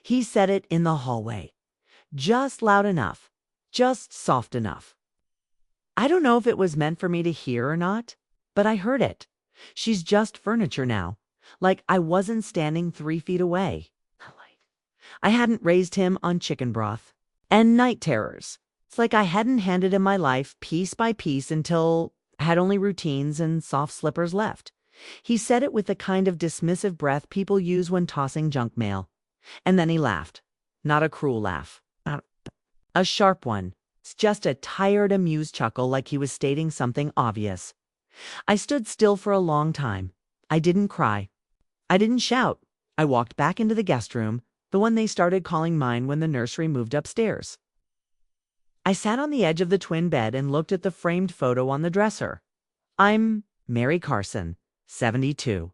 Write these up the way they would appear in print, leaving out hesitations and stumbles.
He said it in the hallway. Just loud enough. Just soft enough. I don't know if it was meant for me to hear or not, but I heard it. She's just furniture now. Like I wasn't standing 3 feet away. I hadn't raised him on chicken broth and night terrors. It's like I hadn't handed him my life piece by piece until I had only routines and soft slippers left. He said it with the kind of dismissive breath people use when tossing junk mail. And then he laughed. Not a cruel laugh. Not a sharp one. It's just a tired, amused chuckle like he was stating something obvious. I stood still for a long time. I didn't cry. I didn't shout. I walked back into the guest room, the one they started calling mine when the nursery moved upstairs. I sat on the edge of the twin bed and looked at the framed photo on the dresser. I'm Mary Carson, 72.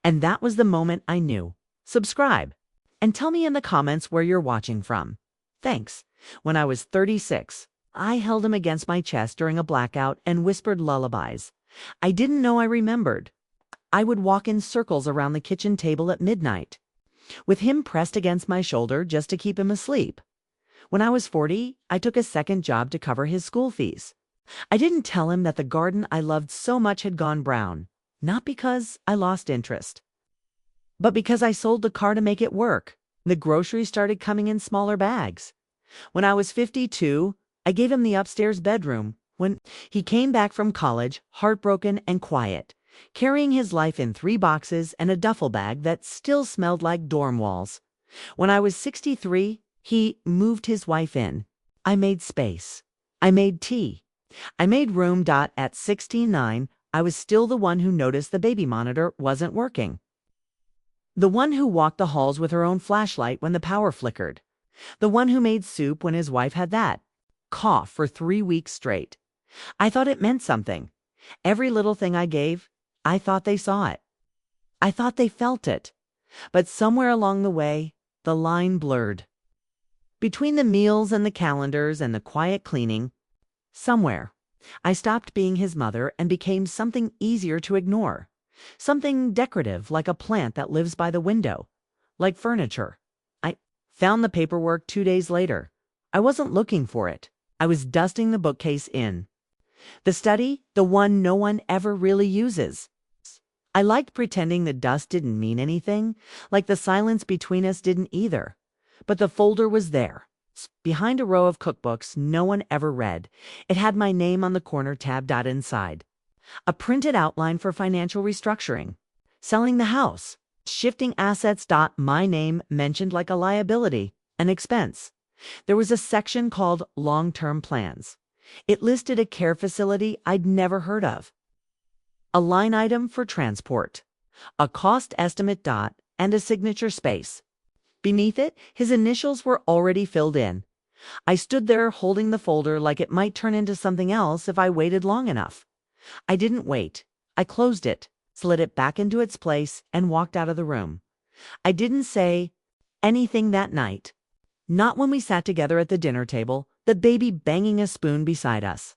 And that was the moment I knew. Subscribe. And tell me in the comments where you're watching from. Thanks. When I was 36, I held him against my chest during a blackout and whispered lullabies. I didn't know I remembered. I would walk in circles around the kitchen table at midnight, with him pressed against my shoulder just to keep him asleep. When I was 40, I took a second job to cover his school fees. I didn't tell him that the garden I loved so much had gone brown, not because I lost interest, but because I sold the car to make it work. The groceries started coming in smaller bags. When I was 52, I gave him the upstairs bedroom when he came back from college, heartbroken and quiet, carrying his life in 3 boxes and a duffel bag that still smelled like dorm walls. When I was 63, he moved his wife in. I made space. I made tea. I made room. At 69, I was still the one who noticed the baby monitor wasn't working. The one who walked the halls with her own flashlight when the power flickered. The one who made soup when his wife had that cough for 3 weeks straight. I thought it meant something. Every little thing I gave, I thought they saw it. I thought they felt it. But somewhere along the way, the line blurred. Between the meals and the calendars and the quiet cleaning, somewhere, I stopped being his mother and became something easier to ignore. Something decorative, like a plant that lives by the window, like furniture. I found the paperwork 2 days later. I wasn't looking for it. I was dusting the bookcase in. The study, the one no one ever really uses. I liked pretending the dust didn't mean anything, like the silence between us didn't either. But the folder was there, behind a row of cookbooks no one ever read. It had my name on the corner tab. Inside. A printed outline for financial restructuring. Selling the house. Shifting assets. My name mentioned like a liability, an expense. There was a section called long-term plans. It listed a care facility I'd never heard of. A line item for transport. A cost estimate. And a signature space. Beneath it, his initials were already filled in. I stood there holding the folder like it might turn into something else if I waited long enough. I didn't wait. I closed it, slid it back into its place, and walked out of the room. I didn't say anything that night. Not when we sat together at the dinner table, the baby banging a spoon beside us.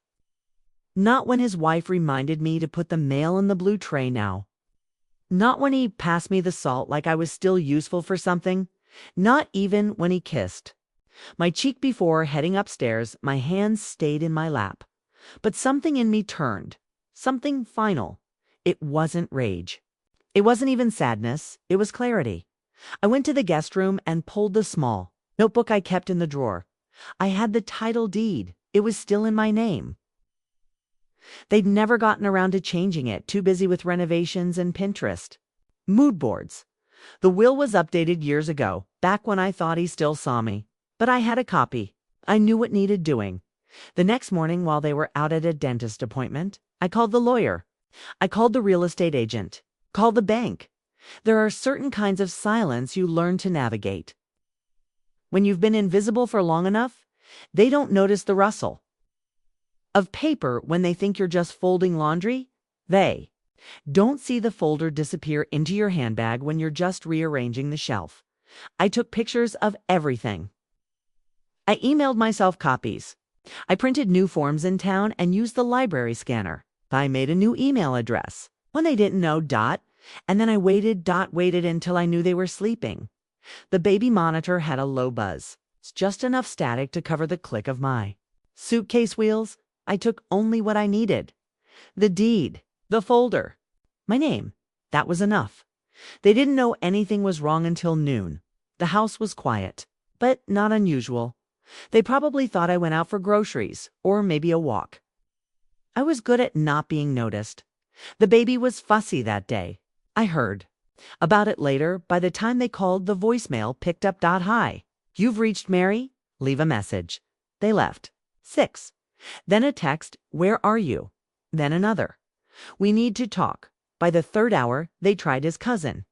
Not when his wife reminded me to put the mail in the blue tray now. Not when he passed me the salt like I was still useful for something. Not even when he kissed my cheek before heading upstairs. My hands stayed in my lap. But something in me turned. Something final. It wasn't rage. It wasn't even sadness. It was clarity. I went to the guest room and pulled the small notebook I kept in the drawer. I had the title deed. It was still in my name. They'd never gotten around to changing it, too busy with renovations and Pinterest. Mood boards. The will was updated years ago, back when I thought he still saw me. But I had a copy. I knew what needed doing. The next morning, while they were out at a dentist appointment, I called the lawyer. I called the real estate agent. Called the bank. There are certain kinds of silence you learn to navigate. When you've been invisible for long enough, they don't notice the rustle of paper when they think you're just folding laundry. They don't see the folder disappear into your handbag when you're just rearranging the shelf. I took pictures of everything. I emailed myself copies. I printed new forms in town and used the library scanner. I made a new email address when they didn't know. And then I waited until I knew they were sleeping. The baby monitor had a low buzz. It's just enough static to cover the click of my suitcase wheels. I took only what I needed. The deed, the folder, my name. That was enough. They didn't know anything was wrong until noon. The house was quiet, but not unusual. They probably thought I went out for groceries, or maybe a walk. I was good at not being noticed. The baby was fussy that day. I heard about it later. By the time they called, the voicemail picked up. Hi, you've reached Mary. Leave a message. They left. 6. Then a text, where are you? Then another. We need to talk. By the third hour, they tried his cousin.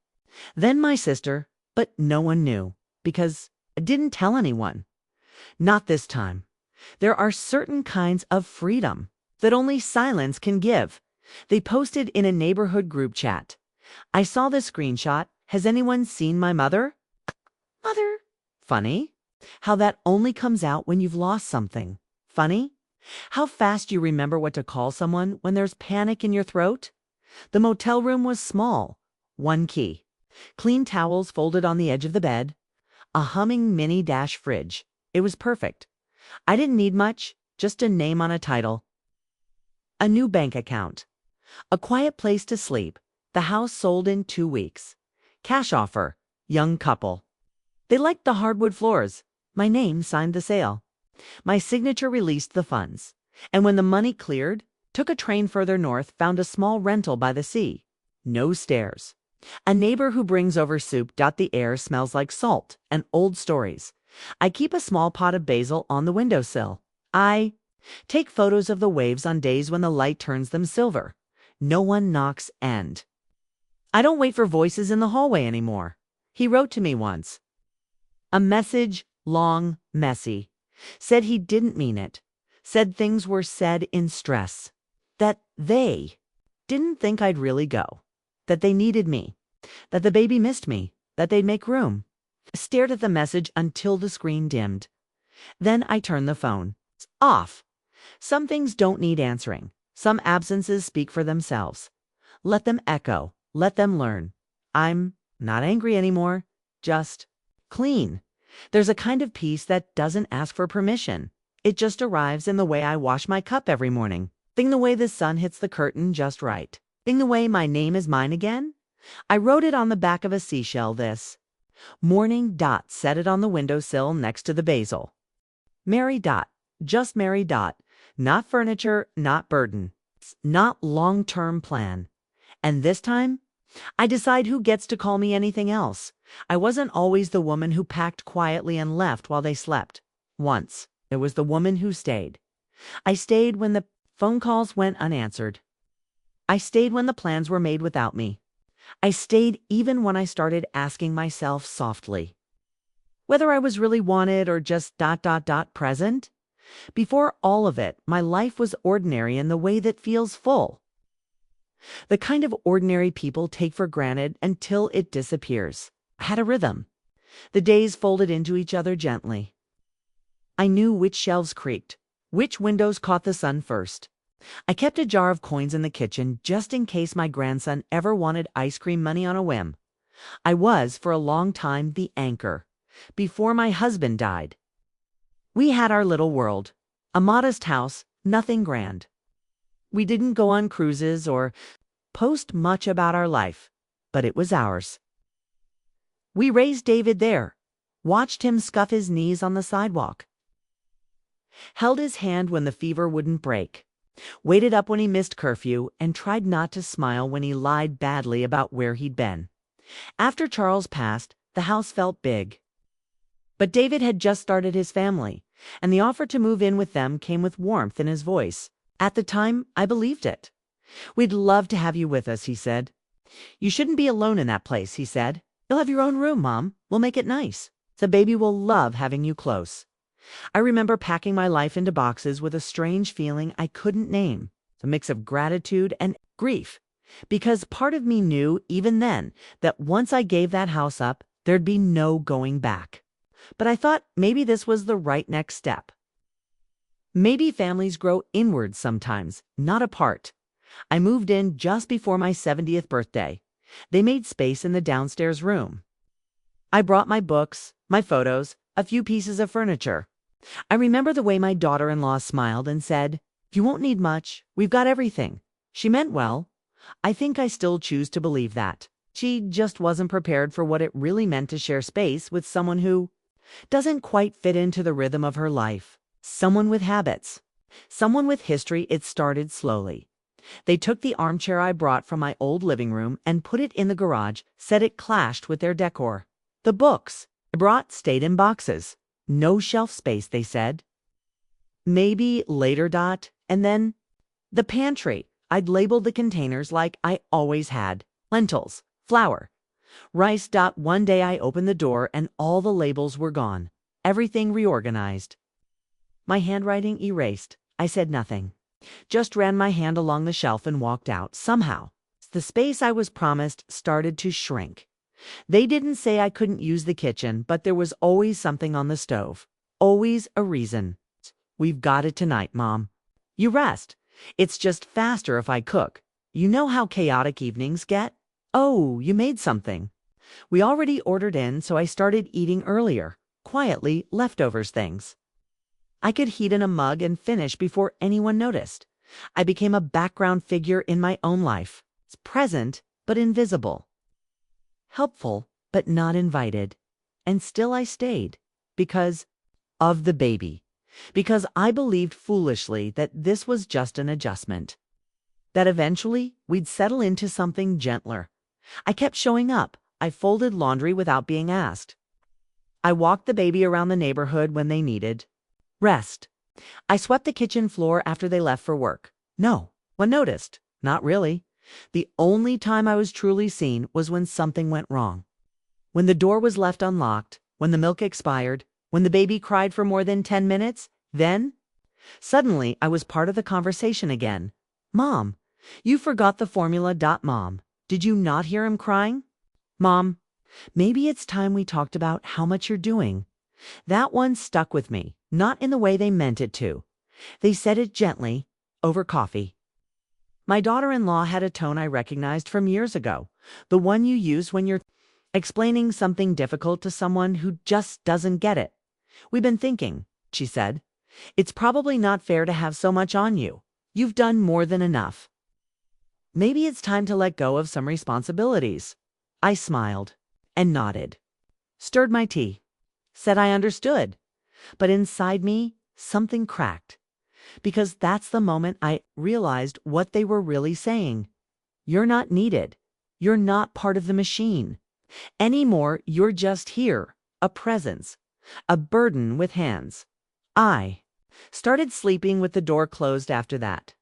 Then my sister, but no one knew, because I didn't tell anyone. Not this time. There are certain kinds of freedom that only silence can give. They posted in a neighborhood group chat. I saw the screenshot. Has anyone seen my mother? Mother. Funny how that only comes out when you've lost something. Funny how fast you remember what to call someone when there's panic in your throat. The motel room was small. 1 key. Clean towels folded on the edge of the bed. A humming mini dash fridge. It was perfect. I didn't need much, just a name on a title. A new bank account. A quiet place to sleep. The house sold in 2 weeks. Cash offer. Young couple. They liked the hardwood floors. My name signed the sale. My signature released the funds. And when the money cleared, took a train further north, found a small rental by the sea. No stairs. A neighbor who brings over soup. The air smells like salt and old stories. I keep a small pot of basil on the windowsill. I take photos of the waves on days when the light turns them silver. No one knocks, and I don't wait for voices in the hallway anymore. He wrote to me once. A message, long, messy. Said he didn't mean it. Said things were said in stress. That they didn't think I'd really go. That they needed me. That the baby missed me. That they'd make room. Stared at the message until the screen dimmed. Then I turned the phone off. Some things don't need answering. Some absences speak for themselves. Let them echo. Let them learn. I'm not angry anymore. Just clean. There's a kind of peace that doesn't ask for permission. It just arrives in the way I wash my cup every morning. Thing the way the sun hits the curtain just right. Thing the way my name is mine again. I wrote it on the back of a seashell this morning. Set it on the windowsill next to the basil. Mary. Just Mary. Not furniture, not burden. Not long-term plan. And this time, I decide who gets to call me anything else. I wasn't always the woman who packed quietly and left while they slept. Once, it was the woman who stayed. I stayed when the phone calls went unanswered. I stayed when the plans were made without me. I stayed even when I started asking myself softly whether I was really wanted or just present. Before all of it, my life was ordinary in the way that feels full. The kind of ordinary people take for granted until it disappears. I had a rhythm. The days folded into each other gently. I knew which shelves creaked, which windows caught the sun first. I kept a jar of coins in the kitchen just in case my grandson ever wanted ice cream money on a whim. I was, for a long time, the anchor. Before my husband died, we had our little world. A modest house, nothing grand. We didn't go on cruises or post much about our life, but it was ours. We raised David there, watched him scuff his knees on the sidewalk, held his hand when the fever wouldn't break, waited up when he missed curfew, and tried not to smile when he lied badly about where he'd been. After Charles passed, the house felt big. But David had just started his family, and the offer to move in with them came with warmth in his voice. At the time, I believed it. We'd love to have you with us, he said. You shouldn't be alone in that place, he said. You'll have your own room, Mom. We'll make it nice. The baby will love having you close. I remember packing my life into boxes with a strange feeling I couldn't name, a mix of gratitude and grief, because part of me knew even then that once I gave that house up, there'd be no going back. But I thought maybe this was the right next step. Maybe families grow inward sometimes, not apart. I moved in just before my 70th birthday. They made space in the downstairs room. I brought my books, my photos, a few pieces of furniture. I remember the way my daughter-in-law smiled and said, "You won't need much. We've got everything." She meant well. I think I still choose to believe that. She just wasn't prepared for what it really meant to share space with someone who doesn't quite fit into the rhythm of her life. Someone with habits. Someone with history. It started slowly. They took the armchair I brought from my old living room and put it in the garage, said it clashed with their decor. The books I brought stayed in boxes. No shelf space, they said. Maybe later. And then the pantry. I'd labeled the containers like I always had. Lentils, flour, rice. One day I opened the door and all the labels were gone. Everything reorganized. My handwriting erased. I said nothing. Just ran my hand along the shelf and walked out. Somehow, the space I was promised started to shrink. They didn't say I couldn't use the kitchen, but there was always something on the stove. Always a reason. "We've got it tonight, Mom." "You rest. It's just faster if I cook. You know how chaotic evenings get." "Oh, you made something." We already ordered in, so I started eating earlier. Quietly, leftovers things. I could heat in a mug and finish before anyone noticed. I became a background figure in my own life. It's present, but invisible. Helpful, but not invited. And still I stayed. Because of the baby. Because I believed foolishly that this was just an adjustment. That eventually we'd settle into something gentler. I kept showing up. I folded laundry without being asked. I walked the baby around the neighborhood when they needed rest. I swept the kitchen floor after they left for work. No one noticed. Not really. The only time I was truly seen was when something went wrong. When the door was left unlocked, when the milk expired, when the baby cried for more than 10 minutes, then suddenly I was part of the conversation again. "Mom, you forgot the formula. Mom, did you not hear him crying?" "Mom, maybe it's time we talked about how much you're doing." That one stuck with me, not in the way they meant it to. They said it gently, over coffee. My daughter-in-law had a tone I recognized from years ago, the one you use when you're explaining something difficult to someone who just doesn't get it. "We've been thinking," she said. "It's probably not fair to have so much on you. You've done more than enough. Maybe it's time to let go of some responsibilities." I smiled and nodded, stirred my tea, said I understood. But inside me, something cracked. Because that's the moment I realized what they were really saying. You're not needed. You're not part of the machine. Anymore, you're just here, a presence, a burden with hands. I started sleeping with the door closed after that.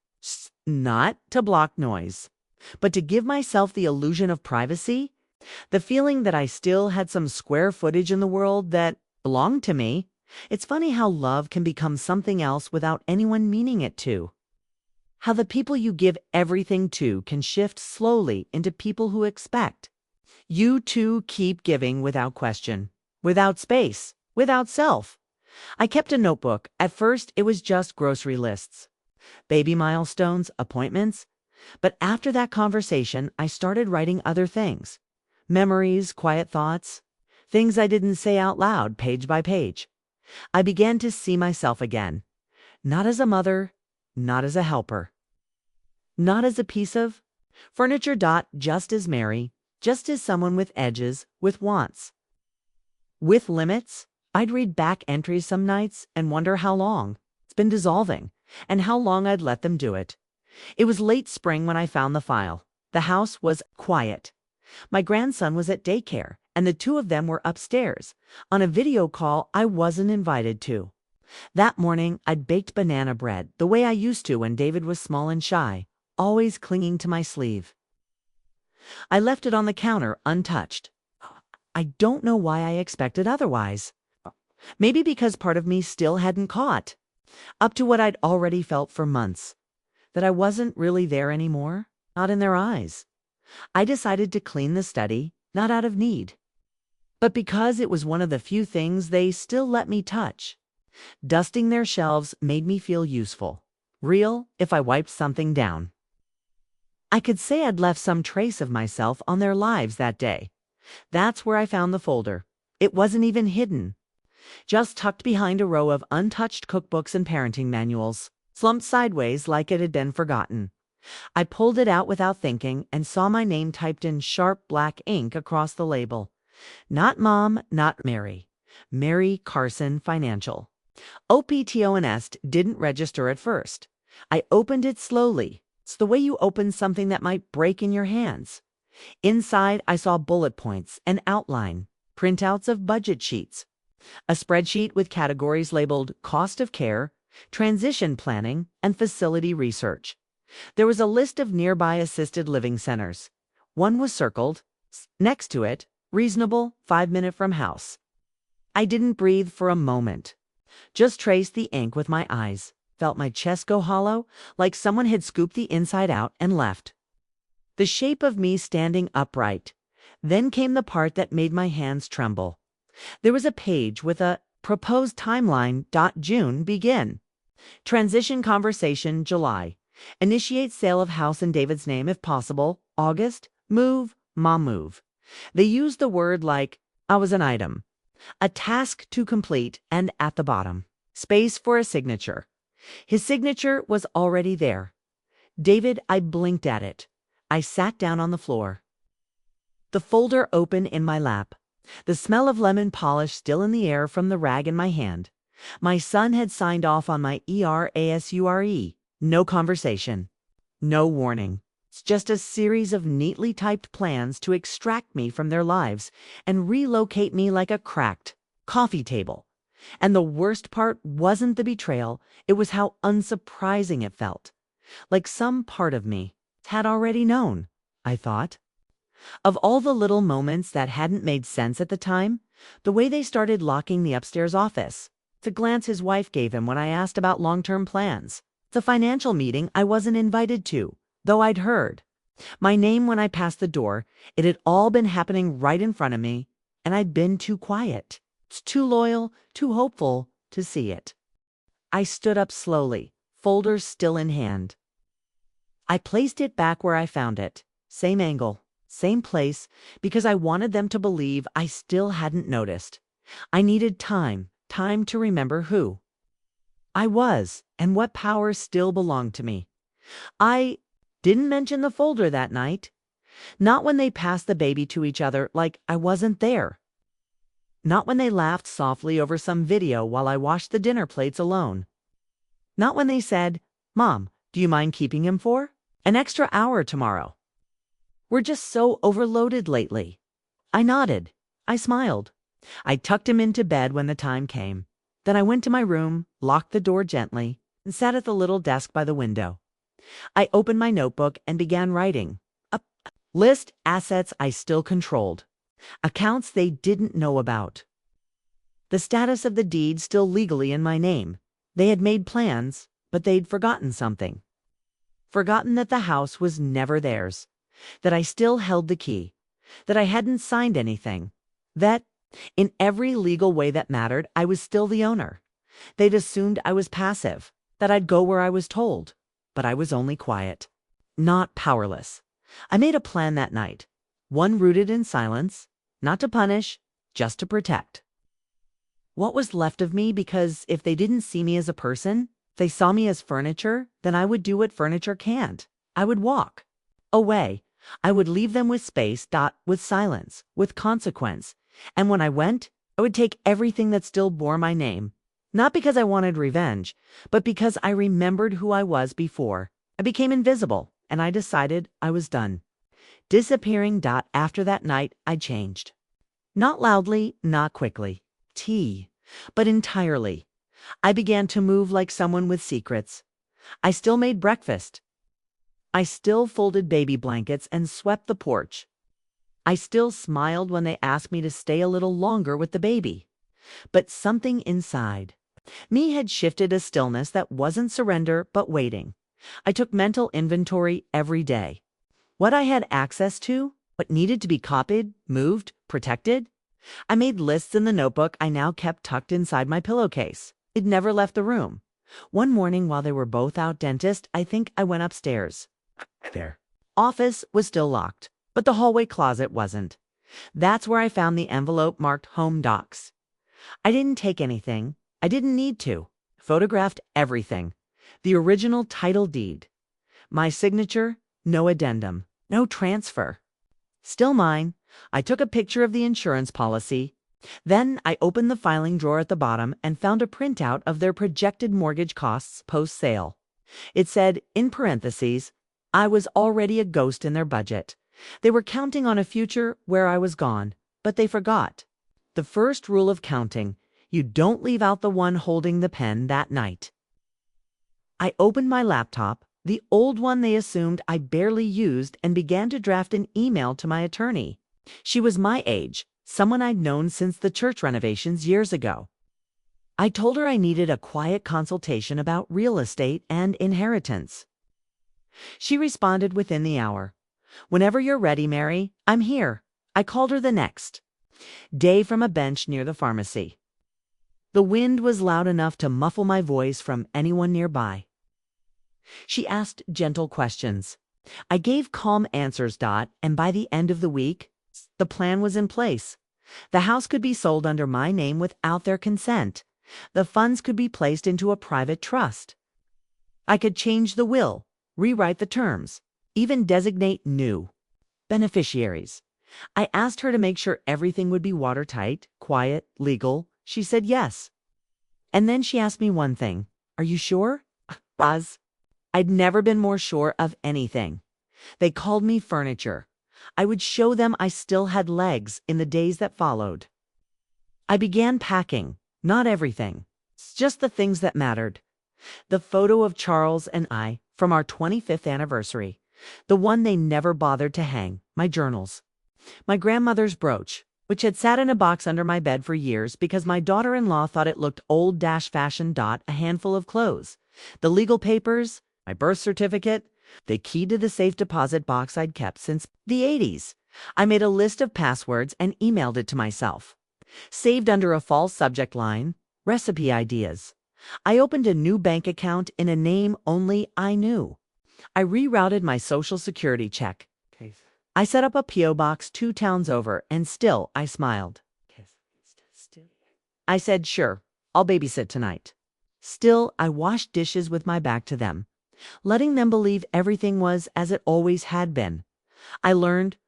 Not to block noise, but to give myself the illusion of privacy, the feeling that I still had some square footage in the world that belonged to me. It's funny how love can become something else without anyone meaning it to. How the people you give everything to can shift slowly into people who expect you to keep giving without question, without space, without self. I kept a notebook. At first, it was just grocery lists, baby milestones, appointments. But after that conversation, I started writing other things. Memories, quiet thoughts, things I didn't say out loud, page by page. I began to see myself again, not as a mother, not as a helper, not as a piece of furniture. Just as Mary, just as someone with edges, with wants, with limits. I'd read back entries some nights and wonder how long it's been dissolving and how long I'd let them do it. It was late spring when I found the file. The house was quiet. My grandson was at daycare, and the two of them were upstairs on a video call I wasn't invited to. That morning, I'd baked banana bread the way I used to when David was small and shy, always clinging to my sleeve. I left it on the counter untouched. I don't know why I expected otherwise. Maybe because part of me still hadn't caught up to what I'd already felt for months, that I wasn't really there anymore, not in their eyes. I decided to clean the study, not out of need, but because it was one of the few things they still let me touch. Dusting their shelves made me feel useful, real if I wiped something down. I could say I'd left some trace of myself on their lives that day. That's where I found the folder. It wasn't even hidden, just tucked behind a row of untouched cookbooks and parenting manuals, slumped sideways like it had been forgotten. I pulled it out without thinking and saw my name typed in sharp black ink across the label. Not Mom, not Mary. Mary Carson Financial. OPTONS didn't register at first. I opened it slowly. It's the way you open something that might break in your hands. Inside, I saw bullet points, an outline, printouts of budget sheets, a spreadsheet with categories labeled cost of care, transition planning, and facility research. There was a list of nearby assisted living centers. One was circled. Next to it, reasonable, 5-minute from house. I didn't breathe for a moment. Just traced the ink with my eyes. Felt my chest go hollow, like someone had scooped the inside out and left. The shape of me standing upright. Then came the part that made my hands tremble. There was a page with a proposed timeline. June begin. Transition conversation July. Initiate sale of house in David's name if possible. August. Move. Mom move. They used the word like I was an item. A task to complete, and at the bottom, space for a signature. His signature was already there. David, I blinked at it. I sat down on the floor. The folder open in my lap. The smell of lemon polish still in the air from the rag in my hand. My son had signed off on my ERASURE. No conversation. No warning. It's just a series of neatly typed plans to extract me from their lives and relocate me like a cracked coffee table. And the worst part wasn't the betrayal, it was how unsurprising it felt. Like some part of me had already known, I thought. Of all the little moments that hadn't made sense at the time, the way they started locking the upstairs office, the glance his wife gave him when I asked about long-term plans, the financial meeting I wasn't invited to, though I'd heard my name when I passed the door, it had all been happening right in front of me, and I'd been too quiet, too loyal, too hopeful to see it. I stood up slowly, folder still in hand. I placed it back where I found it, same angle, same place, because I wanted them to believe I still hadn't noticed. I needed time to remember who I was and what power still belonged to me. I didn't mention the folder that night. Not when they passed the baby to each other like I wasn't there. Not when they laughed softly over some video while I washed the dinner plates alone. Not when they said, "Mom, do you mind keeping him for an extra hour tomorrow? We're just so overloaded lately." I nodded. I smiled. I tucked him into bed when the time came. Then I went to my room, locked the door gently, and sat at the little desk by the window. I opened my notebook and began writing. A list assets I still controlled. Accounts they didn't know about. The status of the deed still legally in my name. They had made plans, but they'd forgotten something. Forgotten that the house was never theirs. That I still held the key. That I hadn't signed anything. That, in every legal way that mattered, I was still the owner. They'd assumed I was passive. That I'd go where I was told. But I was only quiet. Not powerless. I made a plan that night. One rooted in silence. Not to punish, just to protect. What was left of me, because if they didn't see me as a person, if they saw me as furniture, then I would do what furniture can't. I would walk away. I would leave them with space, with silence, with consequence. And when I went, I would take everything that still bore my name. Not because I wanted revenge, but because I remembered who I was before. I became invisible, and I decided I was done. Disappearing. After that night, I changed. Not loudly, not quickly. But entirely. I began to move like someone with secrets. I still made breakfast. I still folded baby blankets and swept the porch. I still smiled when they asked me to stay a little longer with the baby. But something inside me had shifted, a stillness that wasn't surrender but waiting. I took mental inventory every day. What I had access to, what needed to be copied, moved, protected. I made lists in the notebook I now kept tucked inside my pillowcase. It never left the room. One morning while they were both out dentist, I think I went upstairs. Their office was still locked, but the hallway closet wasn't. That's where I found the envelope marked Home Docs. I didn't take anything. I didn't need to. Photographed everything. The original title deed. My signature, no addendum, no transfer. Still mine. I took a picture of the insurance policy. Then I opened the filing drawer at the bottom and found a printout of their projected mortgage costs post-sale. It said, in parentheses, I was already a ghost in their budget. They were counting on a future where I was gone, but they forgot. The first rule of counting: you don't leave out the one holding the pen that night. I opened my laptop, the old one they assumed I barely used, and began to draft an email to my attorney. She was my age, someone I'd known since the church renovations years ago. I told her I needed a quiet consultation about real estate and inheritance. She responded within the hour. Whenever you're ready, Mary, I'm here. I called her the next day from a bench near the pharmacy. The wind was loud enough to muffle my voice from anyone nearby. She asked gentle questions. I gave calm answers, and by the end of the week, the plan was in place. The house could be sold under my name without their consent. The funds could be placed into a private trust. I could change the will, rewrite the terms, even designate new beneficiaries. I asked her to make sure everything would be watertight, quiet, legal. She said yes. And then she asked me one thing. Are you sure? Buzz. I'd never been more sure of anything. They called me furniture. I would show them I still had legs in the days that followed. I began packing, not everything, just the things that mattered. The photo of Charles and I from our 25th anniversary, the one they never bothered to hang, my journals. My grandmother's brooch, which had sat in a box under my bed for years because my daughter-in-law thought it looked old-fashioned. A handful of clothes, the legal papers, my birth certificate, the key to the safe deposit box I'd kept since the 80s. I made a list of passwords and emailed it to myself. Saved under a false subject line, recipe ideas. I opened a new bank account in a name only I knew. I rerouted my Social Security check. I set up a P.O. box 2 towns over, and still I smiled. I said, sure, I'll babysit tonight. Still, I washed dishes with my back to them, letting them believe everything was as it always had been. I learned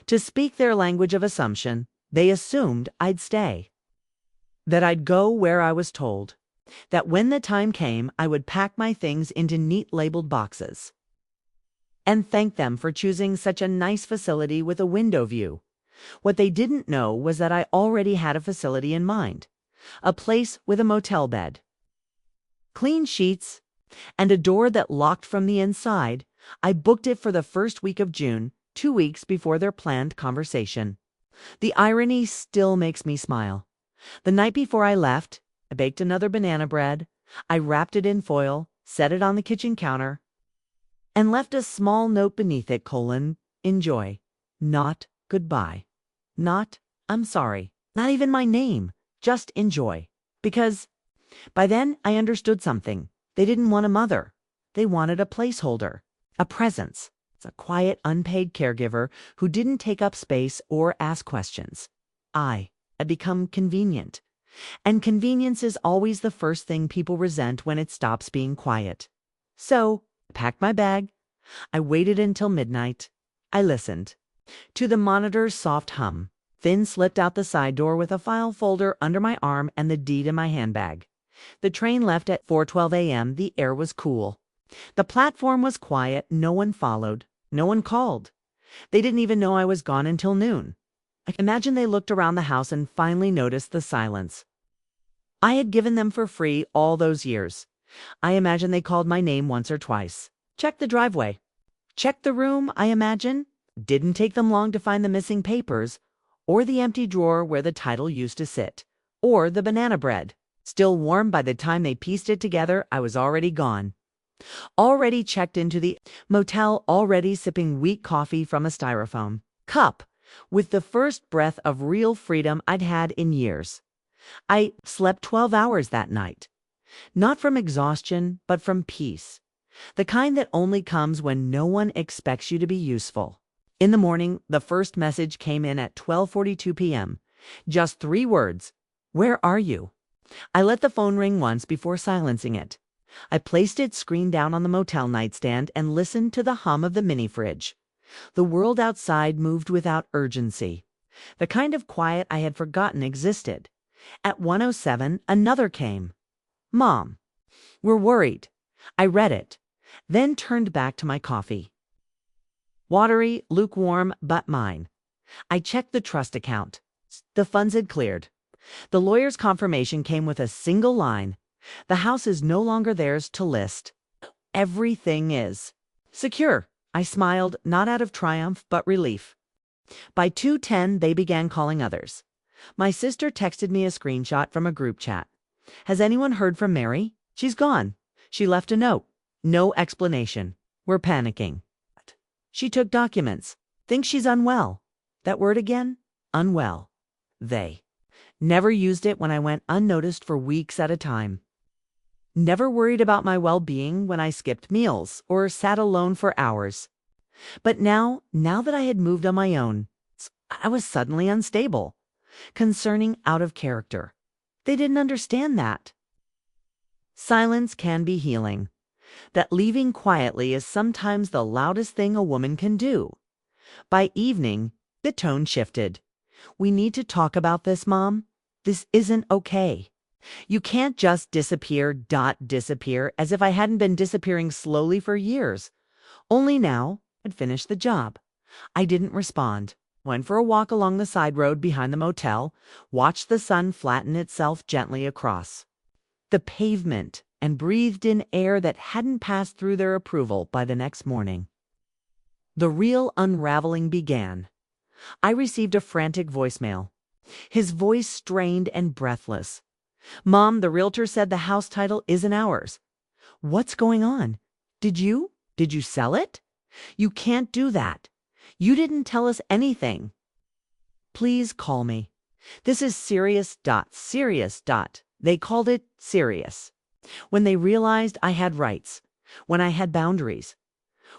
to speak their language of assumption. They assumed I'd stay, that I'd go where I was told, that when the time came, I would pack my things into neat labeled boxes. And thank them for choosing such a nice facility with a window view. What they didn't know was that I already had a facility in mind, a place with a motel bed, clean sheets, and a door that locked from the inside. I booked it for the first week of June, 2 weeks before their planned conversation. The irony still makes me smile. The night before I left, I baked another banana bread. I wrapped it in foil, set it on the kitchen counter, and left a small note beneath it: enjoy, not goodbye, not I'm sorry, not even my name, just enjoy. Because by then I understood something. They didn't want a mother. They wanted a placeholder, a presence. It's a quiet, unpaid caregiver who didn't take up space or ask questions. I had become convenient. And convenience is always the first thing people resent when it stops being quiet. So, I packed my bag. I waited until midnight. I listened to the monitor's soft hum, then slipped out the side door with a file folder under my arm and the deed in my handbag. The train left at 4:12 a.m. The air was cool. The platform was quiet. No one followed. No one called. They didn't even know I was gone until noon. I imagine they looked around the house and finally noticed the silence. I had given them for free all those years. I imagine they called my name once or twice. Checked the driveway. Checked the room, I imagine. Didn't take them long to find the missing papers, or the empty drawer where the title used to sit, or the banana bread. Still warm by the time they pieced it together, I was already gone. Already checked into the motel, already sipping weak coffee from a styrofoam cup, with the first breath of real freedom I'd had in years. I slept 12 hours that night. Not from exhaustion, but from peace. The kind that only comes when no one expects you to be useful. In the morning, the first message came in at 12:42 p.m. Just 3 words. Where are you? I let the phone ring once before silencing it. I placed its screen down on the motel nightstand and listened to the hum of the mini fridge. The world outside moved without urgency. The kind of quiet I had forgotten existed. At 1:07, another came. Mom, we're worried. I read it, then turned back to my coffee. Watery, lukewarm, but mine. I checked the trust account. The funds had cleared. The lawyer's confirmation came with a single line. The house is no longer theirs to list. Everything is secure. I smiled, not out of triumph, but relief. By 2:10, they began calling others. My sister texted me a screenshot from a group chat. Has anyone heard from Mary? She's gone. She left a note. No explanation. We're panicking. She took documents. Think she's unwell. That word again? Unwell. They. Never used it when I went unnoticed for weeks at a time. Never worried about my well-being when I skipped meals or sat alone for hours. But now that I had moved on my own, I was suddenly unstable, concerning, out of character. They didn't understand that. Silence can be healing. That leaving quietly is sometimes the loudest thing a woman can do. By evening, the tone shifted. We need to talk about this, Mom. This isn't okay. You can't just disappear as if I hadn't been disappearing slowly for years. Only now I'd finished the job. I didn't respond. Went for a walk along the side road behind the motel, watched the sun flatten itself gently across the pavement, and breathed in air that hadn't passed through their approval by the next morning. The real unraveling began. I received a frantic voicemail. His voice strained and breathless. Mom, the realtor said the house title isn't ours. What's going on? Did you sell it? You can't do that. You didn't tell us anything. Please call me. This is serious. They called it serious. When they realized I had rights, when I had boundaries,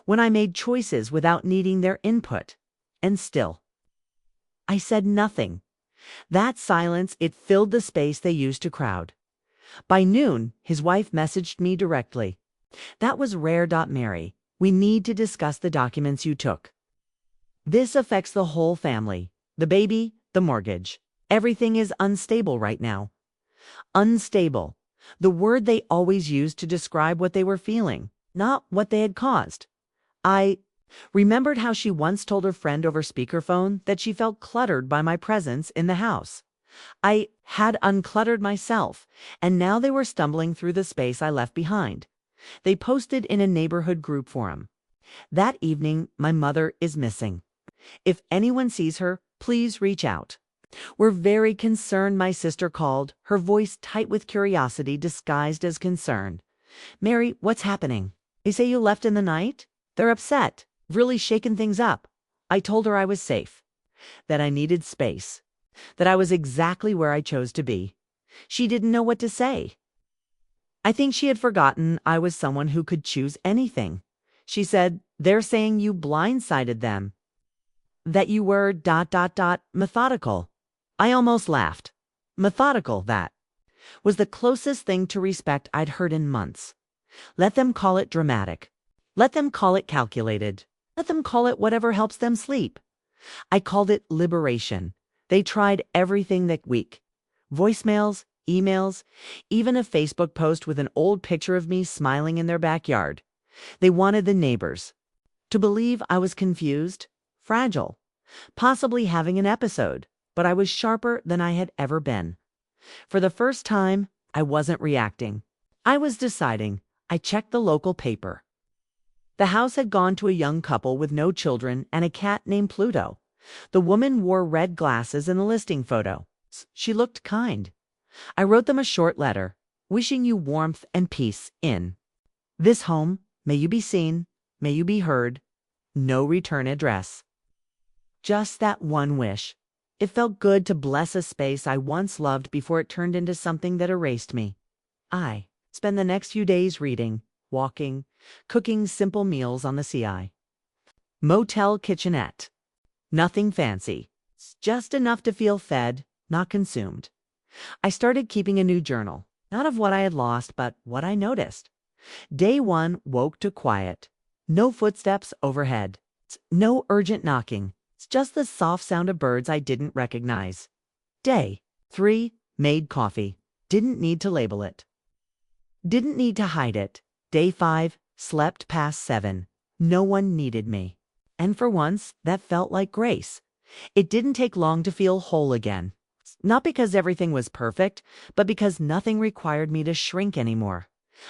when I made choices without needing their input. And still, I said nothing. That silence, it filled the space they used to crowd. By noon, his wife messaged me directly. That was rare. Mary, we need to discuss the documents you took. This affects the whole family. The baby, the mortgage. Everything is unstable right now. Unstable. The word they always used to describe what they were feeling, not what they had caused. I remembered how she once told her friend over speakerphone that she felt cluttered by my presence in the house. I had uncluttered myself, and now they were stumbling through the space I left behind. They posted in a neighborhood group forum. That evening, my mother is missing. If anyone sees her, please reach out. We're very concerned, my sister called, her voice tight with curiosity disguised as concern. Mary, what's happening? They say you left in the night? They're upset, really shaken things up. I told her I was safe, that I needed space, that I was exactly where I chose to be. She didn't know what to say. I think she had forgotten I was someone who could choose anything. She said, they're saying you blindsided them, that you were ... methodical. I almost laughed. Methodical, that was the closest thing to respect I'd heard in months. Let them call it dramatic. Let them call it calculated. Let them call it whatever helps them sleep. I called it liberation. They tried everything that week. Voicemails, emails, even a Facebook post with an old picture of me smiling in their backyard. They wanted the neighbors to believe I was confused, fragile, possibly having an episode, but I was sharper than I had ever been. For the first time, I wasn't reacting. I was deciding. I checked the local paper. The house had gone to a young couple with no children and a cat named Pluto. The woman wore red glasses in the listing photo. She looked kind. I wrote them a short letter, wishing you warmth and peace in this home. May you be seen. May you be heard. No return address. Just that one wish. It felt good to bless a space I once loved before it turned into something that erased me. I spent the next few days reading, walking, cooking simple meals on the CI. Motel kitchenette. Nothing fancy. Just enough to feel fed, not consumed. I started keeping a new journal, not of what I had lost, but what I noticed. Day 1 woke to quiet. No footsteps overhead. No urgent knocking. It's just the soft sound of birds I didn't recognize. Day 3 made coffee. Didn't need to label it. Didn't need to hide it. Day 5 slept past 7. No one needed me. And for once, that felt like grace. It didn't take long to feel whole again. Not because everything was perfect, but because nothing required me to shrink anymore.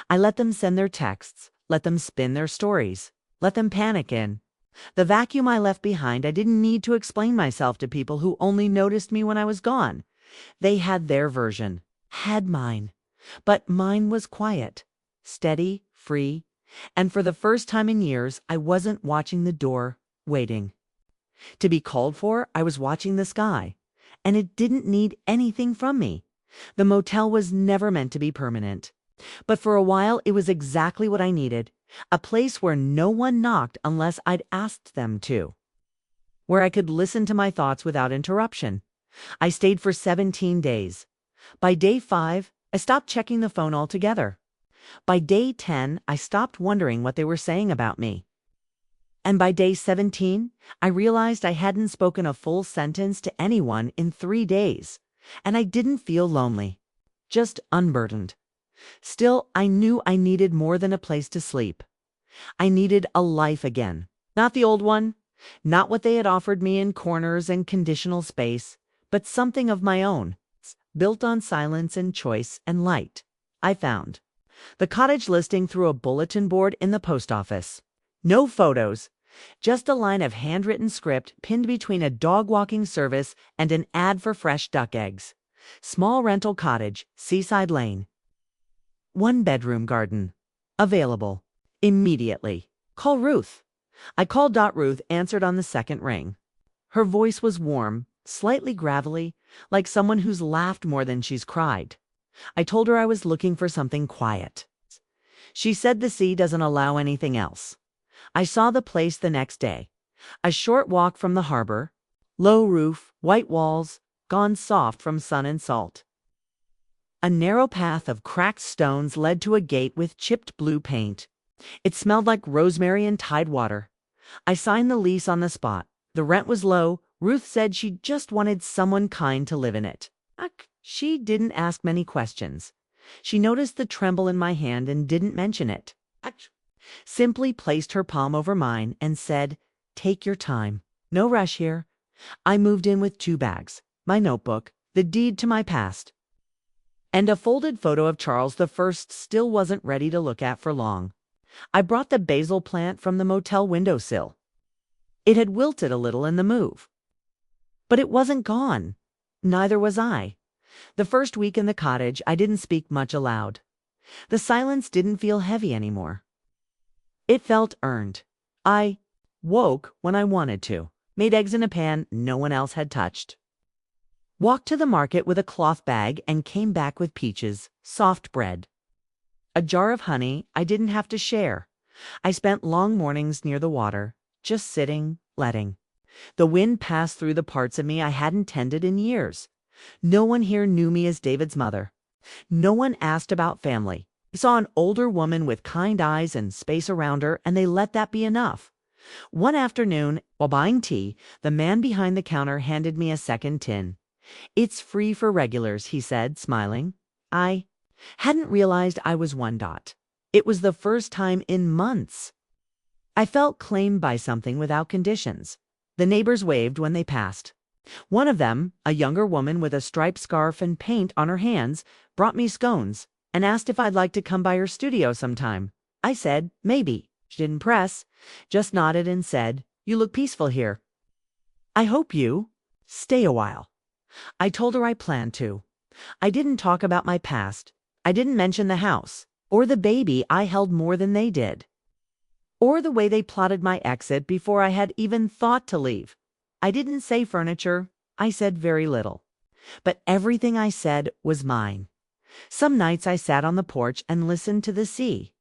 I let them send their texts, let them spin their stories, let them panic in. The vacuum I left behind, I didn't need to explain myself to people who only noticed me when I was gone. They had their version, had mine. But mine was quiet, steady, free, and for the first time in years, I wasn't watching the door, waiting. To be called for, I was watching the sky, and it didn't need anything from me. The motel was never meant to be permanent. But for a while, it was exactly what I needed, a place where no one knocked unless I'd asked them to, where I could listen to my thoughts without interruption. I stayed for 17 days. By day 5, I stopped checking the phone altogether. By day 10, I stopped wondering what they were saying about me. And by day 17, I realized I hadn't spoken a full sentence to anyone in 3 days. And I didn't feel lonely, just unburdened. Still, I knew I needed more than a place to sleep. I needed a life again. Not the old one, not what they had offered me in corners and conditional space, but something of my own, built on silence and choice and light. I found the cottage listing through a bulletin board in the post office. No photos, just a line of handwritten script pinned between a dog walking service and an ad for fresh duck eggs. Small rental cottage, Seaside Lane. 1-bedroom garden. Available. Immediately. Call Ruth. I called. Ruth answered on the second ring. Her voice was warm, slightly gravelly, like someone who's laughed more than she's cried. I told her I was looking for something quiet. She said the sea doesn't allow anything else. I saw the place the next day. A short walk from the harbor. Low roof, white walls, gone soft from sun and salt. A narrow path of cracked stones led to a gate with chipped blue paint. It smelled like rosemary and tide water. I signed the lease on the spot. The rent was low. Ruth said she just wanted someone kind to live in it. She didn't ask many questions. She noticed the tremble in my hand and didn't mention it. Simply placed her palm over mine and said, "Take your time. No rush here." I moved in with 2 bags, my notebook, the deed to my past, and a folded photo of Charles the First still wasn't ready to look at for long. I brought the basil plant from the motel windowsill. It had wilted a little in the move. But it wasn't gone. Neither was I. The first week in the cottage, I didn't speak much aloud. The silence didn't feel heavy anymore. It felt earned. I woke when I wanted to, made eggs in a pan no one else had touched, walked to the market with a cloth bag and came back with peaches, soft bread, a jar of honey I didn't have to share. I spent long mornings near the water, just sitting, letting the wind pass through the parts of me I hadn't tended in years. No one here knew me as David's mother. No one asked about family. I saw an older woman with kind eyes and space around her, and they let that be enough. One afternoon, while buying tea, the man behind the counter handed me a second tin. "It's free for regulars," he said, smiling. I hadn't realized I was one. It was the first time in months. I felt claimed by something without conditions. The neighbors waved when they passed. One of them, a younger woman with a striped scarf and paint on her hands, brought me scones and asked if I'd like to come by her studio sometime. I said, maybe. She didn't press, just nodded and said, "You look peaceful here. I hope you stay a while." I told her I planned to. I didn't talk about my past. I didn't mention the house, or the baby I held more than they did, or the way they plotted my exit before I had even thought to leave. I didn't say furniture. I said very little. But everything I said was mine. Some nights I sat on the porch and listened to the sea.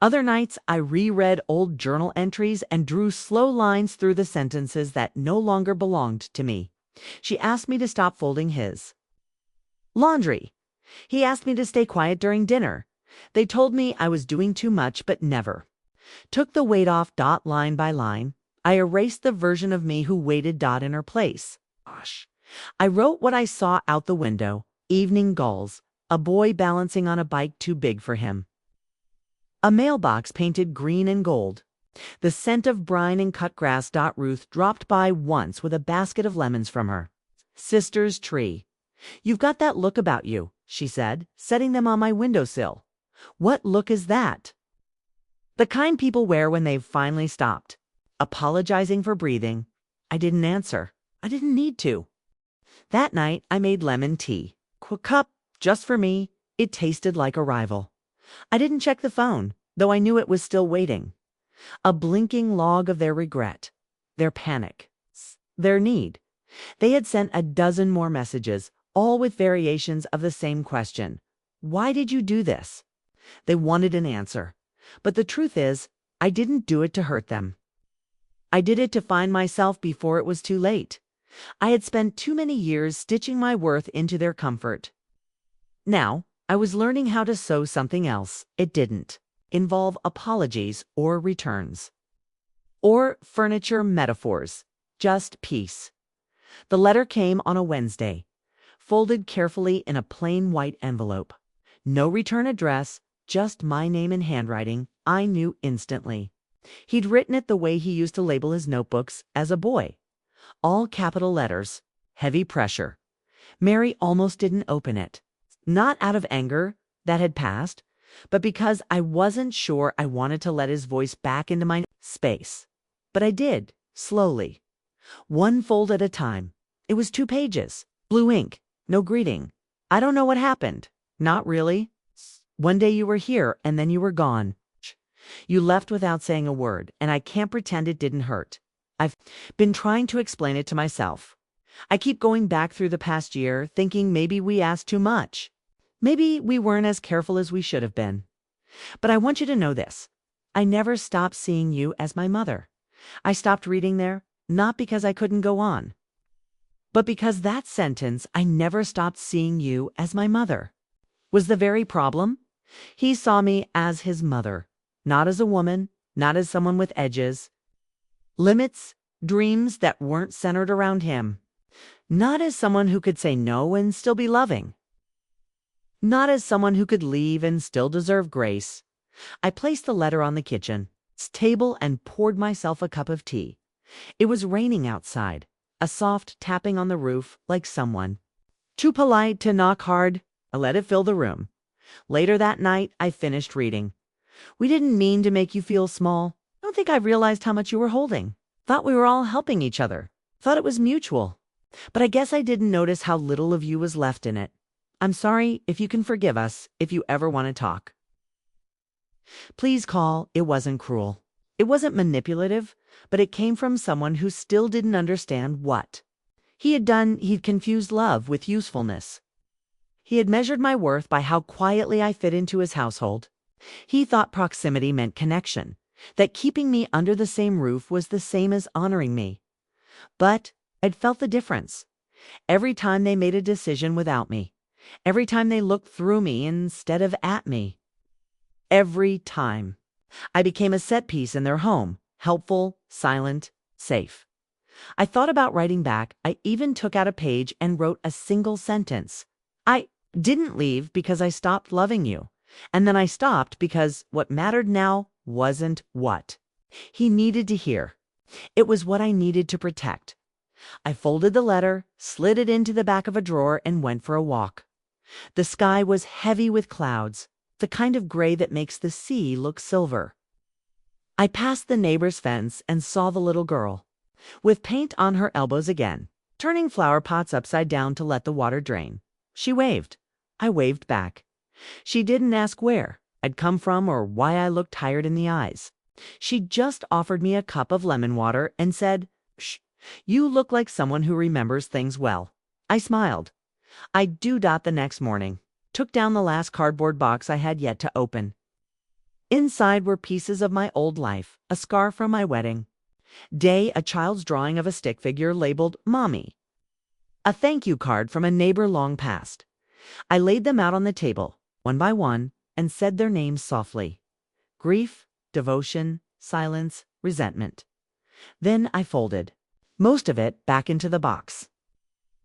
Other nights, I reread old journal entries and drew slow lines through the sentences that no longer belonged to me. She asked me to stop folding his laundry. He asked me to stay quiet during dinner. They told me I was doing too much, but never took the weight off. Line by line, I erased the version of me who waited. In her place. Gosh. I wrote what I saw out the window: evening gulls, a boy balancing on a bike too big for him, a mailbox painted green and gold, the scent of brine and cut grass. Ruth dropped by once with a basket of lemons from her sister's tree. "You've got that look about you," she said, setting them on my windowsill. "What look is that?" "The kind people wear when they've finally stopped." Apologizing for breathing. I didn't answer. I didn't need to. That night, I made lemon tea. Cup, just for me. It tasted like a rival. I didn't check the phone, though I knew it was still waiting. A blinking log of their regret, their panic, their need. They had sent a dozen more messages, all with variations of the same question. Why did you do this? They wanted an answer. But the truth is, I didn't do it to hurt them. I did it to find myself before it was too late. I had spent too many years stitching my worth into their comfort. Now, I was learning how to sew something else. It didn't involve apologies or returns or furniture metaphors, just peace. The letter came on a Wednesday, folded carefully in a plain white envelope. No return address, just my name in handwriting I knew instantly. He'd written it the way he used to label his notebooks as a boy. All capital letters, heavy pressure. Mary almost didn't open it. Not out of anger, that had passed, but because I wasn't sure I wanted to let his voice back into my space. But I did, slowly. One fold at a time. It was 2 pages. Blue ink. No greeting. "I don't know what happened." "Not really. One day you were here and then you were gone. You left without saying a word, and I can't pretend it didn't hurt. I've been trying to explain it to myself. I keep going back through the past year, thinking maybe we asked too much. Maybe we weren't as careful as we should have been. But I want you to know this. I never stopped seeing you as my mother. I stopped reading there, not because I couldn't go on, but because that sentence, "I never stopped seeing you as my mother," was the very problem. He saw me as his mother, not as a woman, not as someone with edges, limits, dreams that weren't centered around him, not as someone who could say no and still be loving, not as someone who could leave and still deserve grace. I placed the letter on the kitchen table and poured myself a cup of tea. It was raining outside, a soft tapping on the roof like someone too polite to knock hard. I let it fill the room. Later that night, I finished reading. "We didn't mean to make you feel small. I don't think I realized how much you were holding. Thought we were all helping each other. Thought it was mutual. But I guess I didn't notice how little of you was left in it. I'm sorry. If you can forgive us, if you ever want to talk, please call." It wasn't cruel. It wasn't manipulative, but it came from someone who still didn't understand what he had done. He'd confused love with usefulness. He had measured my worth by how quietly I fit into his household. He thought proximity meant connection, that keeping me under the same roof was the same as honoring me. But I'd felt the difference. Every time they made a decision without me, every time they looked through me instead of at me, every time, I became a set piece in their home, helpful, silent, safe. I thought about writing back. I even took out a page and wrote a single sentence. "I didn't leave because I stopped loving you. And then I stopped because what mattered now wasn't what he needed to hear. It was what I needed to protect." I folded the letter, slid it into the back of a drawer, and went for a walk. The sky was heavy with clouds, the kind of gray that makes the sea look silver. I passed the neighbor's fence and saw the little girl, with paint on her elbows again, turning flower pots upside down to let the water drain. She waved. I waved back. She didn't ask where I'd come from or why I looked tired in the eyes. She just offered me a cup of lemon water and said, "Shh, you look like someone who remembers things well." I smiled. I the next morning, took down the last cardboard box I had yet to open. Inside were pieces of my old life, a scar from my wedding. Day, a child's drawing of a stick figure labeled Mommy. A thank you card from a neighbor long past. I laid them out on the table, one by one, and said their names softly. Grief, devotion, silence, resentment. Then I folded most of it back into the box.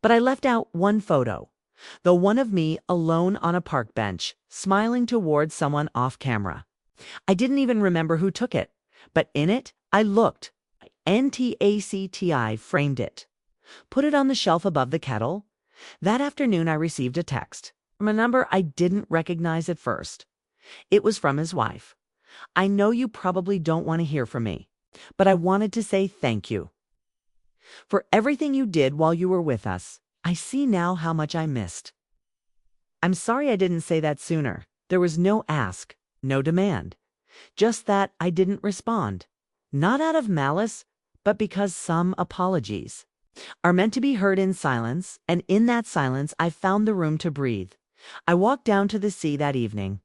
But I left out one photo, the one of me alone on a park bench, smiling towards someone off camera. I didn't even remember who took it, but in it, I looked. NTACTI framed it. Put it on the shelf above the kettle. That afternoon, I received a text from a number I didn't recognize at first. It was from his wife. I know you probably don't want to hear from me, but I wanted to say thank you for everything you did while you were with us. I see now how much I missed. I'm sorry I didn't say that sooner. There was no ask, no demand. Just that I didn't respond. Not out of malice, but because some apologies are meant to be heard in silence, and in that silence I found the room to breathe. I walked down to the sea that evening.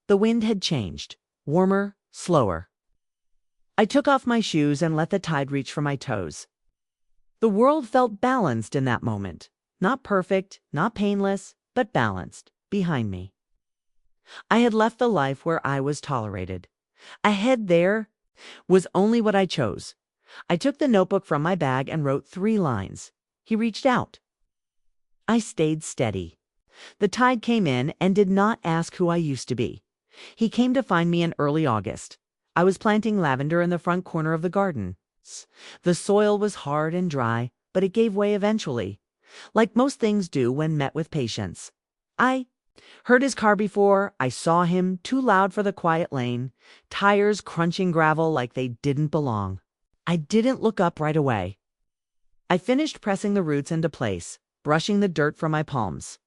The wind had changed, warmer, slower. I took off my shoes and let the tide reach for my toes. The world felt balanced in that moment. Not perfect, not painless, but balanced, behind me. I had left the life where I was tolerated. Ahead there was only what I chose. I took the notebook from my bag and wrote 3 lines. He reached out. I stayed steady. The tide came in and did not ask who I used to be. He came to find me in early August. I was planting lavender in the front corner of the garden. The soil was hard and dry, but it gave way eventually, like most things do when met with patience. I heard his car before I saw him, too loud for the quiet lane, tires crunching gravel like they didn't belong. I didn't look up right away. I finished pressing the roots into place, brushing the dirt from my palms.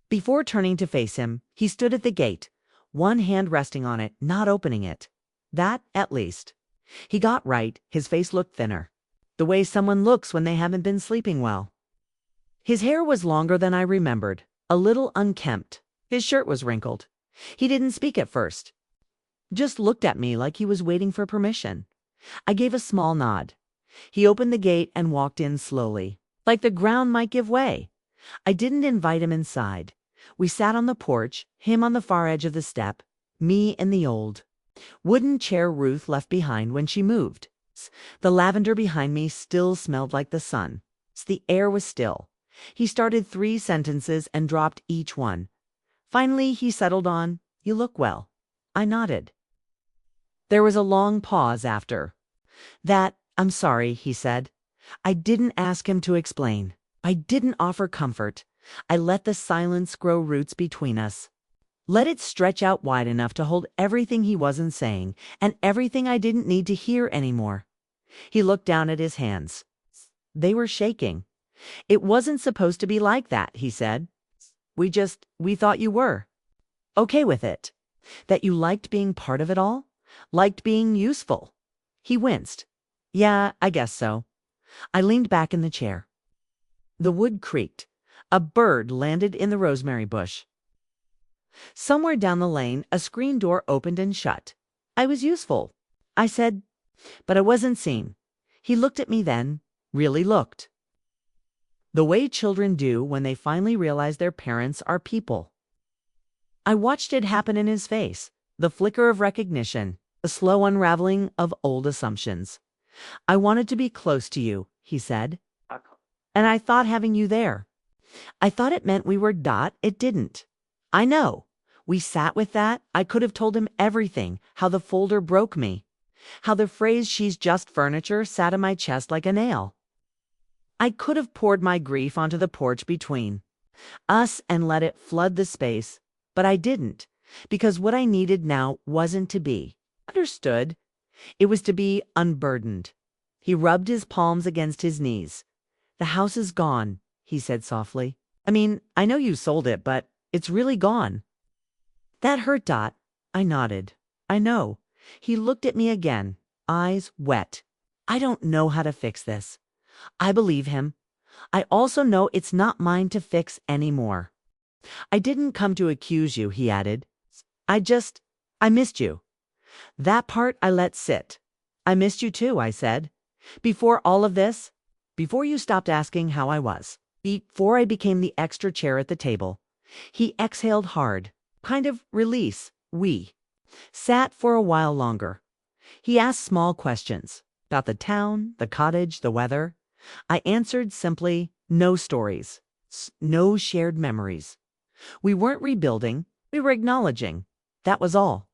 Before turning to face him, he stood at the gate, one hand resting on it, not opening it. That, at least. He got right, his face looked thinner. The way someone looks when they haven't been sleeping well. His hair was longer than I remembered, a little unkempt. His shirt was wrinkled. He didn't speak at first. Just looked at me like he was waiting for permission. I gave a small nod. He opened the gate and walked in slowly, like the ground might give way. I didn't invite him inside. We sat on the porch, him on the far edge of the step, me in the old wooden chair Ruth left behind when she moved. The lavender behind me still smelled like the sun. The air was still. He started 3 sentences and dropped each one. Finally, he settled on, "You look well." I nodded. There was a long pause after that. "I'm sorry," he said. I didn't ask him to explain. I didn't offer comfort. I let the silence grow roots between us. Let it stretch out wide enough to hold everything he wasn't saying and everything I didn't need to hear anymore. He looked down at his hands. They were shaking. "It wasn't supposed to be like that," he said. We thought you were okay with it. That you liked being part of it all? Liked being useful." He winced. "Yeah, I guess so." I leaned back in the chair. The wood creaked. A bird landed in the rosemary bush. Somewhere down the lane, a screen door opened and shut. "I was useful," I said, but I wasn't seen. He looked at me then, really looked. The way children do when they finally realize their parents are people. I watched it happen in his face, the flicker of recognition, the slow unraveling of old assumptions. "I wanted to be close to you," he said, "and I thought having you there. I thought it meant we were . It didn't. I know." We sat with that. I could have told him everything, how the folder broke me, how the phrase "she's just furniture" sat in my chest like a nail. I could have poured my grief onto the porch between us and let it flood the space, but I didn't, because what I needed now wasn't to be understood. It was to be unburdened. He rubbed his palms against his knees. "The house is gone," he said softly. "I mean, I know you sold it, but it's really gone." That hurt, . I nodded. "I know." He looked at me again, eyes wet. "I don't know how to fix this." I believe him. I also know it's not mine to fix anymore. "I didn't come to accuse you," he added. I missed you." That part I let sit. I missed you too, I said. Before all of this, before you stopped asking how I was, before I became the extra chair at the table. He exhaled hard, kind of release. We sat for a while longer. He asked small questions about the town, the cottage, the weather. I answered simply, no stories, no shared memories. We weren't rebuilding, we were acknowledging. That was all.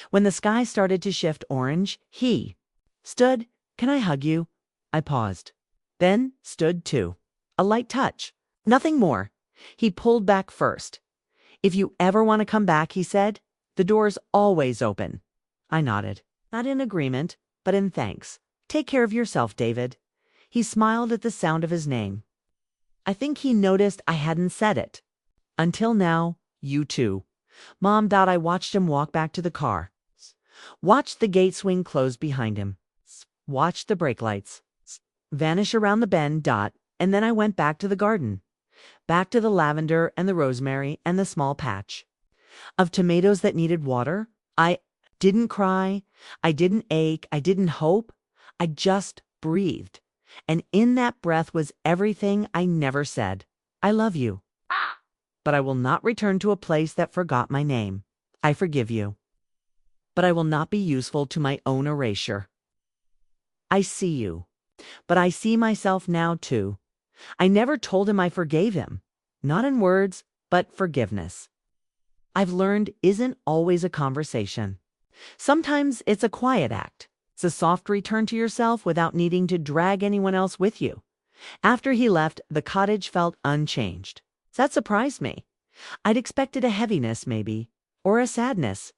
When the sky started to shift orange, he stood. Can I hug you? I paused. Then stood too. A light touch. Nothing more. He pulled back first. If you ever want to come back, he said, the door's always open. I nodded, not in agreement, but in thanks. Take care of yourself, David. He smiled at the sound of his name. I think he noticed I hadn't said it. Until now, you too. Mom thought I watched him walk back to the car. Watched the gate swing close behind him. Watched the brake lights vanish around the bend. And then I went back to the garden. Back to the lavender and the rosemary and the small patch of tomatoes that needed water. I didn't cry. I didn't ache. I didn't hope. I just breathed. And in that breath was everything I never said. I love you. But I will not return to a place that forgot my name. I forgive you. But I will not be useful to my own erasure. I see you. But I see myself now too. I never told him I forgave him. Not in words, but forgiveness. I've learned isn't always a conversation. Sometimes it's a quiet act. It's a soft return to yourself without needing to drag anyone else with you. After he left, the cottage felt unchanged. That surprised me. I'd expected a heaviness maybe, or a sadness.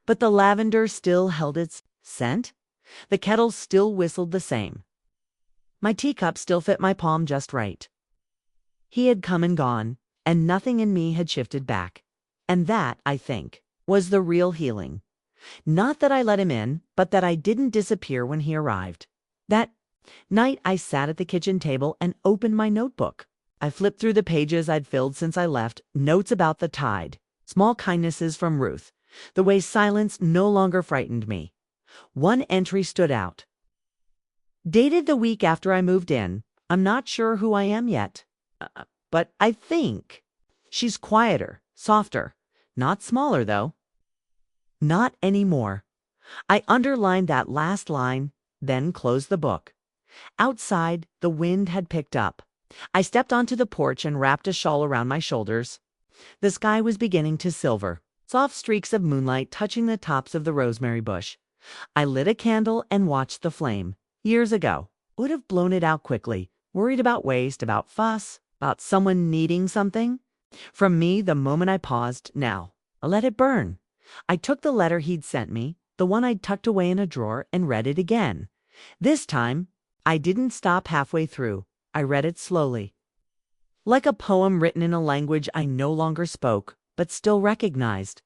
But the lavender still held its scent. The kettle still whistled the same. My teacup still fit my palm just right. He had come and gone, and nothing in me had shifted back. And that, I think, was the real healing. Not that I let him in, but that I didn't disappear when he arrived. That night I sat at the kitchen table and opened my notebook. I flipped through the pages I'd filled since I left, notes about the tide, small kindnesses from Ruth, the way silence no longer frightened me. One entry stood out. Dated the week after I moved in. I'm not sure who I am yet. But I think she's quieter, softer. Not smaller, though. Not anymore. I underlined that last line, then closed the book. Outside, the wind had picked up. I stepped onto the porch and wrapped a shawl around my shoulders. The sky was beginning to silver, soft streaks of moonlight touching the tops of the rosemary bush. I lit a candle and watched the flame. Years ago, would have blown it out quickly, worried about waste, about fuss, about someone needing something. From me, the moment I paused, now, I let it burn. I took the letter he'd sent me, the one I'd tucked away in a drawer, and read it again. This time, I didn't stop halfway through. I read it slowly. Like a poem written in a language I no longer spoke, but still recognized.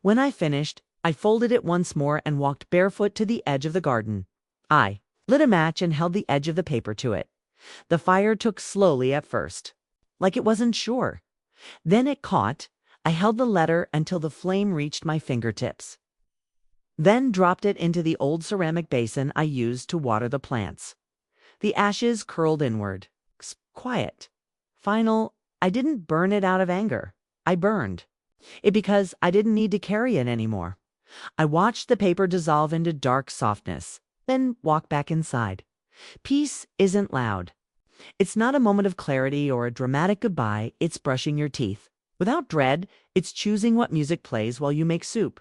When I finished, I folded it once more and walked barefoot to the edge of the garden. I lit a match and held the edge of the paper to it. The fire took slowly at first, like it wasn't sure. Then it caught. I held the letter until the flame reached my fingertips. Then dropped it into the old ceramic basin I used to water the plants. The ashes curled inward. Quiet. Final. I didn't burn it out of anger. I burned it because I didn't need to carry it anymore. I watched the paper dissolve into dark softness, then walked back inside. Peace isn't loud. It's not a moment of clarity or a dramatic goodbye. It's brushing your teeth. Without dread, it's choosing what music plays while you make soup.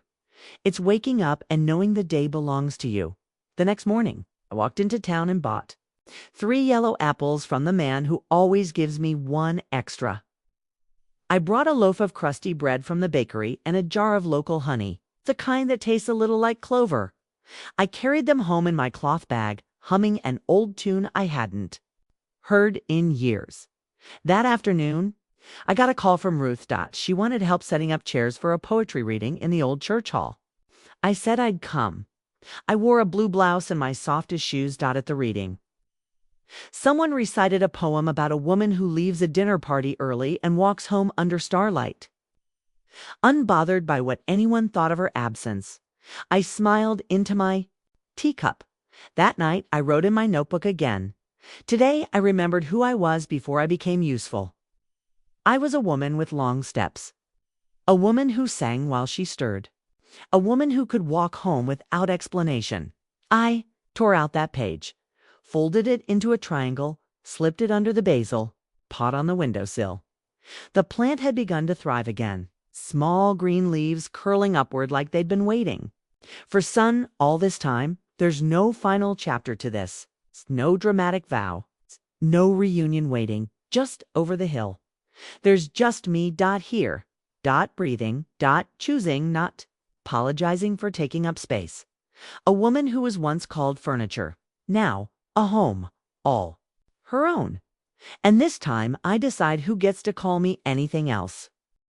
It's waking up and knowing the day belongs to you. The next morning, I walked into town and bought 3 yellow apples from the man who always gives me 1 extra. I brought a loaf of crusty bread from the bakery and a jar of local honey, the kind that tastes a little like clover. I carried them home in my cloth bag, humming an old tune I hadn't heard in years. That afternoon, I got a call from Ruth. She wanted help setting up chairs for a poetry reading in the old church hall. I said I'd come. I wore a blue blouse and my softest shoes. At the reading, someone recited a poem about a woman who leaves a dinner party early and walks home under starlight, unbothered by what anyone thought of her absence. I smiled into my teacup. That night, I wrote in my notebook again. Today, I remembered who I was before I became useful. I was a woman with long steps. A woman who sang while she stirred. A woman who could walk home without explanation. I tore out that page, folded it into a triangle, slipped it under the basil pot on the windowsill. The plant had begun to thrive again, small green leaves curling upward like they'd been waiting. For sun all this time, there's no final chapter to this. No dramatic vow. No reunion waiting, just over the hill. There's just me here, breathing, choosing, not apologizing for taking up space. A woman who was once called furniture, now a home, all her own. And this time I decide who gets to call me anything else.